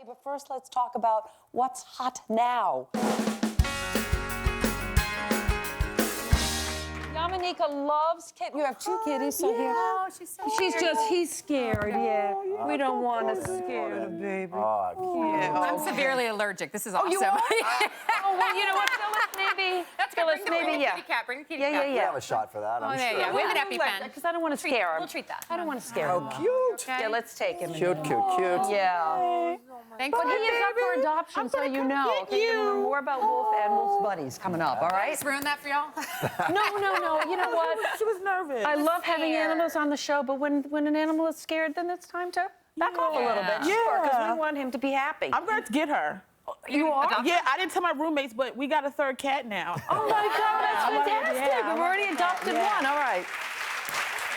but first let's talk about what's hot now. Yamanika loves kittens. You have two kitties, so here. Oh, she's so He's scared, yeah. We don't want to scare the baby. I'm severely allergic. This is awesome. You are? Oh, well, you know what, Phyllis, maybe, yeah. Kitty cat. Bring the kitty Yeah, cat. yeah, We yeah. have a shot for that, I'm sure. Yeah, we have an EpiPen. Because I don't want to scare him. We'll treat that. I don't want to scare him. Oh, cute. Okay. Yeah, let's take him. Cute, cute, cute. Yeah. Thanks. But he is up for adoption, so you know. Okay, you'll learn more about Wolf and Wolf's buddies coming up, all right? Just ruin that for y'all. No. You know what? She was nervous. I love having animals on the show, but when an animal is scared, then it's time to back off a little bit. Sure, because we want him to be happy. I'm going to get her. You are? Yeah, I didn't tell my roommates, but we got a third cat now. Oh my God, that's fantastic. Yeah. We've already adopted one. All right.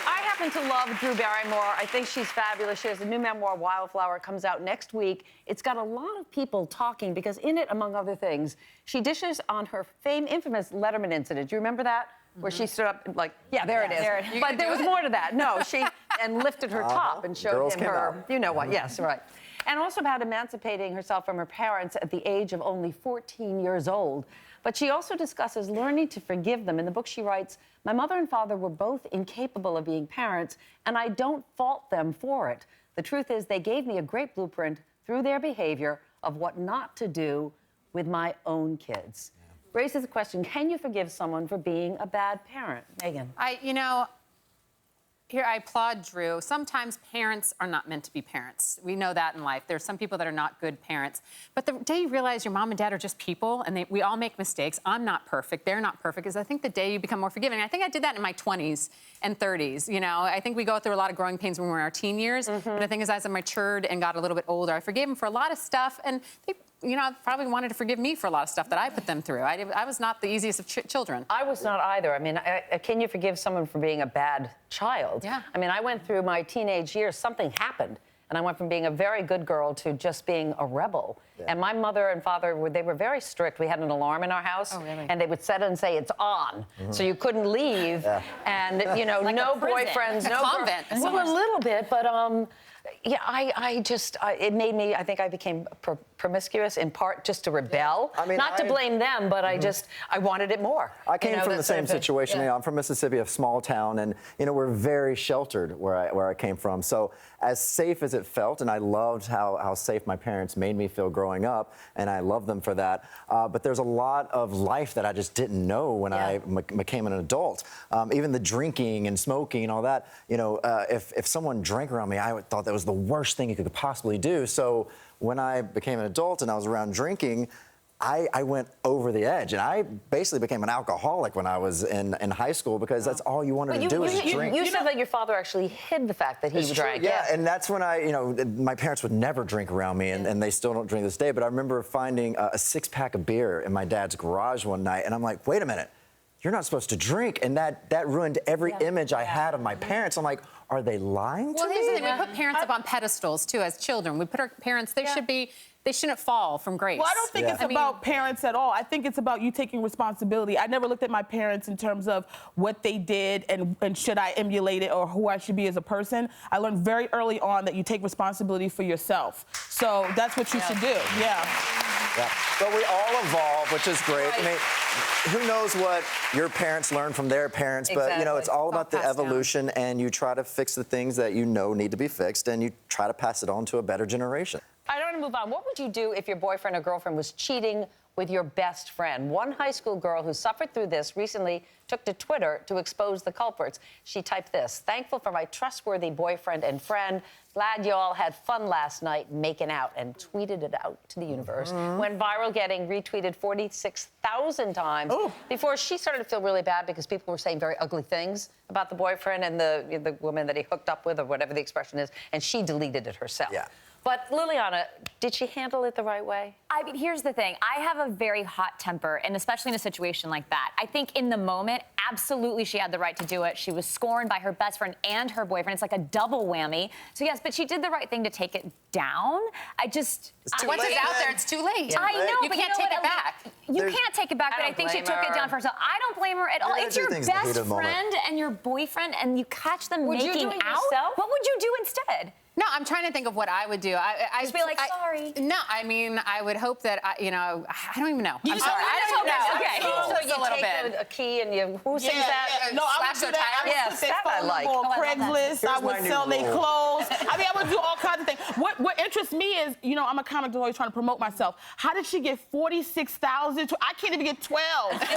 I happen to love Drew Barrymore. I think she's fabulous. She has a new memoir, Wildflower. It comes out next week. It's got a lot of people talking because in it, among other things, she dishes on her infamous Letterman incident. Do you remember that? Where she stood up and like, yeah, there it is. But there was more to that. No, and lifted her top and showed Girls him came her, out. you know what, yes, right. And also about emancipating herself from her parents at the age of only 14 years old. But she also discusses learning to forgive them. In the book, she writes, "My mother and father were both incapable of being parents, and I don't fault them for it. The truth is they gave me a great blueprint through their behavior of what not to do with my own kids." Raises the question, can you forgive someone for being a bad parent? Megan. I applaud Drew. Sometimes parents are not meant to be parents. We know that in life. There's some people that are not good parents. But the day you realize your mom and dad are just people and we all make mistakes, I'm not perfect, they're not perfect, is I think the day you become more forgiving. I think I did that in my 20s and 30s. You know, I think we go through a lot of growing pains when we're in our teen years. But the thing is, as I matured and got a little bit older, I forgave them for a lot of stuff. And they, probably wanted to forgive me for a lot of stuff that I put them through. I was not the easiest of children. I was not either. I mean, can you forgive someone for being a bad child? Yeah. I mean, I went through my teenage years, something happened, and I went from being a very good girl to just being a rebel. Yeah. And my mother and father, they were very strict. We had an alarm in our house, and they would set it and say, it's on. So you couldn't leave, and, like no boyfriends, no convent. Well, a little bit, but, yeah, it made me, I think I became promiscuous in part just to rebel. I mean, not to blame them, but I wanted it more. I came from the same situation. I'm from Mississippi, a small town, and we're very sheltered where I came from. So as safe as it felt, and I loved how safe my parents made me feel growing up, and I love them for that. But there's a lot of life that I just didn't know when I became an adult. Even the drinking and smoking and all that. If someone drank around me, I thought that was the worst thing you could possibly do. So when I became an adult and I was around drinking, I went over the edge, and I basically became an alcoholic when I was in high school because that's all you wanted to do is drink. You said that your father actually hid the fact that he drank. Yeah, and that's when my parents would never drink around me, and they still don't drink this day. But I remember finding a six-pack of beer in my dad's garage one night, and I'm like, wait a minute. You're not supposed to drink, and that ruined every image I had of my parents. I'm like, are they lying to me? Well, here's the thing. We put parents up on pedestals, too, as children. We put our parents, they shouldn't fall from grace. Well, I don't think it's about parents at all. I think it's about you taking responsibility. I never looked at my parents in terms of what they did and should I emulate it or who I should be as a person. I learned very early on that you take responsibility for yourself. So that's what you should do, Yeah. But we all evolve, which is great. I mean, who knows what your parents learned from their parents, but, it's all about the evolution, and you try to fix the things that need to be fixed, and you try to pass it on to a better generation. I don't want to move on. What would you do if your boyfriend or girlfriend was cheating with your best friend? One high school girl who suffered through this recently took to Twitter to expose the culprits. She typed this: "Thankful for my trustworthy boyfriend and friend. Glad you all had fun last night making out," and tweeted it out to the universe. Went viral, getting retweeted 46,000 times before she started to feel really bad because people were saying very ugly things about the boyfriend and the woman that he hooked up with, or whatever the expression is, and she deleted it herself. Yeah. But Liliana, did she handle it the right way? I mean, here's the thing. I have a very hot temper, and especially in a situation like that. I think in the moment, absolutely she had the right to do it. She was scorned by her best friend and her boyfriend. It's like a double whammy. So yes, but she did the right thing to take it down. Once it's out there, it's too late. I know, you but can't take it back. You can't take it back, but I think she took it down for herself. I don't blame her at all. It's your best friend and your boyfriend, and you catch them making out. What would you do instead? No, I'm trying to think of what I would do. Just be like, sorry. No, I mean, I would hope that, I don't even know. I'm sorry. I don't know. Okay. So you a little take bit. a key and you, who sings that? No, I would Slash do their that. I would tires? put their Yes, that I phone like. number on Oh, I love that. Craigslist. I Here's my would new sell their rule. clothes. I mean, I would do all kinds of things. What interests me is, I'm a comic always trying to promote myself. How did she get 46,000? I can't even get 12. That's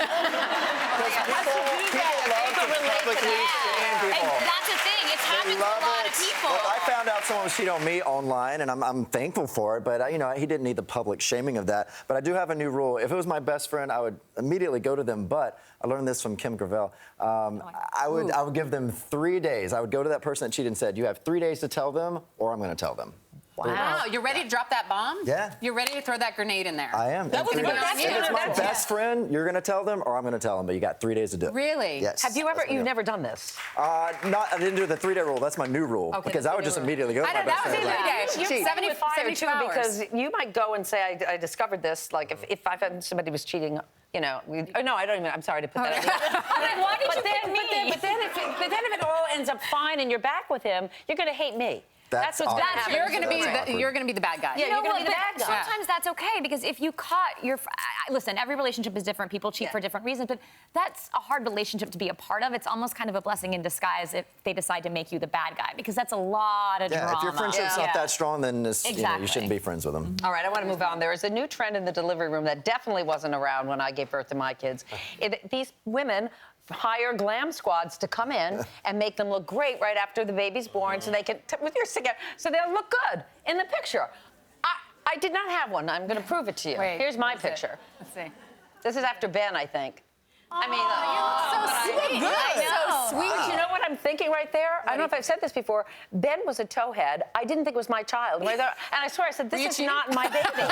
the thing. It's happening to a lot of people. Look, I found out someone was cheating on me online, and I'm thankful for it. But he didn't need the public shaming of that. But I do have a new rule. If it was my best friend, I would immediately go to them. But I learned this from Kim Gravel. I would give them 3 days. I would go to that person that cheated and said, "You have 3 days to tell them, or I'm going to tell them." Wow, you're ready to drop that bomb? Yeah. You're ready to throw that grenade in there? I am. That was if good. it's my best friend, you're going to tell them, or I'm going to tell them. But you got 3 days to do it. Really? Yes. Have you ever, That's my you've deal. never done this? I didn't do the 3-day rule. That's my new rule. Okay, because that's I would the just new rule. immediately go to I my know, best that was friend. the other day. You're Cheat. playing with fire 72 too, hours. because you might go and say, I discovered this. Like if I found somebody was cheating, no, I don't even. I'm sorry to put that. Like, why did you pick me? But then if it all ends up fine and you're back with him, you're going to hate me. That's what's going to happen. You're going to be Awkward. you're going to be the bad guy. Yeah, you're going to be the bad guy. Sometimes that's okay because if you caught your listen, every relationship is different. People cheat for different reasons, but that's a hard relationship to be a part of. It's almost kind of a blessing in disguise if they decide to make you the bad guy because that's a lot of drama. If your friendship's not that strong, then you shouldn't be friends with them. All right, I want to move on. There is a new trend in the delivery room that definitely wasn't around when I gave birth to my kids. These women hire glam squads to come in and make them look great right after the baby's born so they can, with your cigarette, so they'll look good in the picture. I did not have one. I'm going to prove it to you. Wait, Here's my what is it? picture. Let's see. This is after Ben, I think. I mean, So sweet. So sweet. But you know what I'm thinking right there? I don't know if I've said this before. Ben was a towhead. I didn't think it was my child. Right there, and I swear, I said, this is not my baby. This is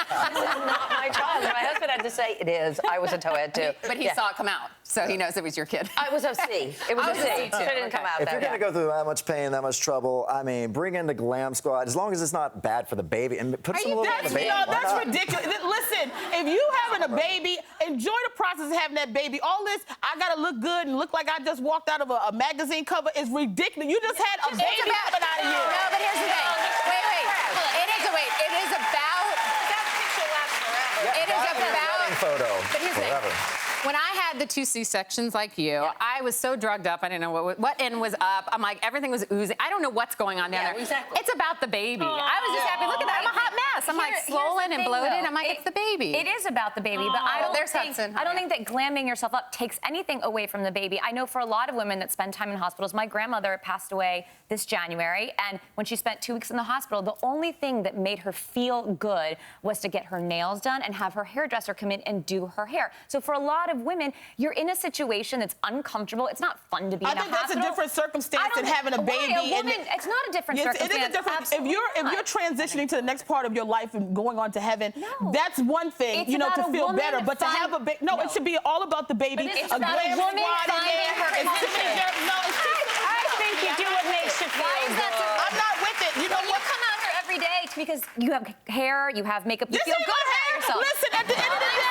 not my child. And my husband had to say, it is. I was a towhead, too. But he saw it come out, so he knows it was your kid. It was a C. It was a C. It didn't come out If there. you're going to go through that much pain, that much trouble, bring in the glam squad, as long as it's not bad for the baby, and put some little on the baby. No, Why that's not? ridiculous. Listen, if you having a baby, enjoy the process of having that baby. All this, I gotta look good and look like I just walked out of a magazine cover is ridiculous. You just had a baby coming out of you. No, but here's the thing. Wait. It is about. That picture lasts forever. It is about. Wedding photo. But here's the Forever. thing. When I had the 2 C-sections like you, I was so drugged up. I didn't know what end was up. I'm like, everything was oozing. I don't know what's going on down there. Exactly. It's about the baby. I was just happy. Look at that. I'm a hot mess. I'm like swollen and bloated. I'm like, it's the baby. It is about the baby, but I don't there's think Hudson. I don't think that glamming yourself up takes anything away from the baby. I know for a lot of women that spend time in hospitals. My grandmother passed away this January, and when she spent 2 weeks in the hospital, the only thing that made her feel good was to get her nails done and have her hairdresser come in and do her hair. So for a lot of women, you're in a situation that's uncomfortable. It's not fun to be in a hospital. I think that's a different circumstance I don't than having a think- baby. Why? A woman, it's not a different circumstance. It is a different. Absolutely If you're transitioning to the next part of your life and going on to heaven, No. that's one thing, It's about to a feel woman better. But to have a baby, no, it should be all about the baby. But it's a about a glam woman squad in finding there. her It's too many passion. girls. No, it's too I think you do what makes you feel Why is that so? I'm not with it. You know You what? come out here every day because you have hair, you have makeup, you This feel ain't good my about hair. yourself. Listen, at the end of the day.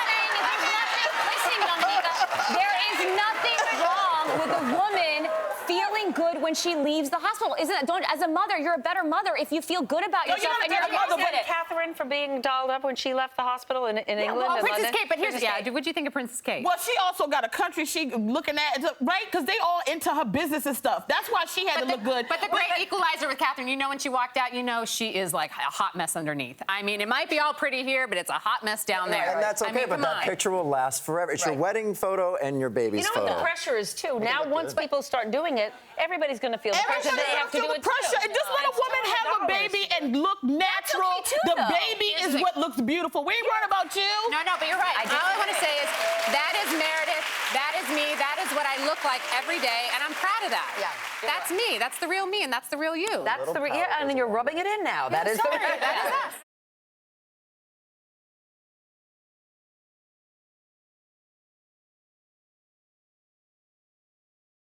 Listen, young Nika, there is nothing wrong with a woman feeling good when she leaves the hospital. Isn't it? As a mother, you're a better mother if you feel good about No, you're yourself not a and you're better mother, with but it. Catherine for being dolled up when she left the hospital in England. Well, in Princess London? Kate, but here's Princess Kate. what'd you think of Princess Kate? Well, she also got a country she looking at, right? Because they all into her business and stuff. That's why she had to look good. But the great equalizer with Catherine, when she walked out, she is like a hot mess underneath. I mean, it might be all pretty here, but it's a hot mess down there. And that's okay, but that picture will last forever. It's your wedding photo and your baby's You know photo. what the pressure is, too? Now, once people start doing it, everybody's going to feel the pressure. They have to do the it, pressure. too. And just let a woman have a baby and look natural. okay, too, the though. baby is what looks beautiful. We ain't worried about you. No, but you're right. All I want to say is that is Meredith, that is me, that is what I look like every day, and I'm proud of that. Yeah. That's me. That's the real me, and that's the real you. That's and then you're rubbing it in now. That is the Sorry, that is us.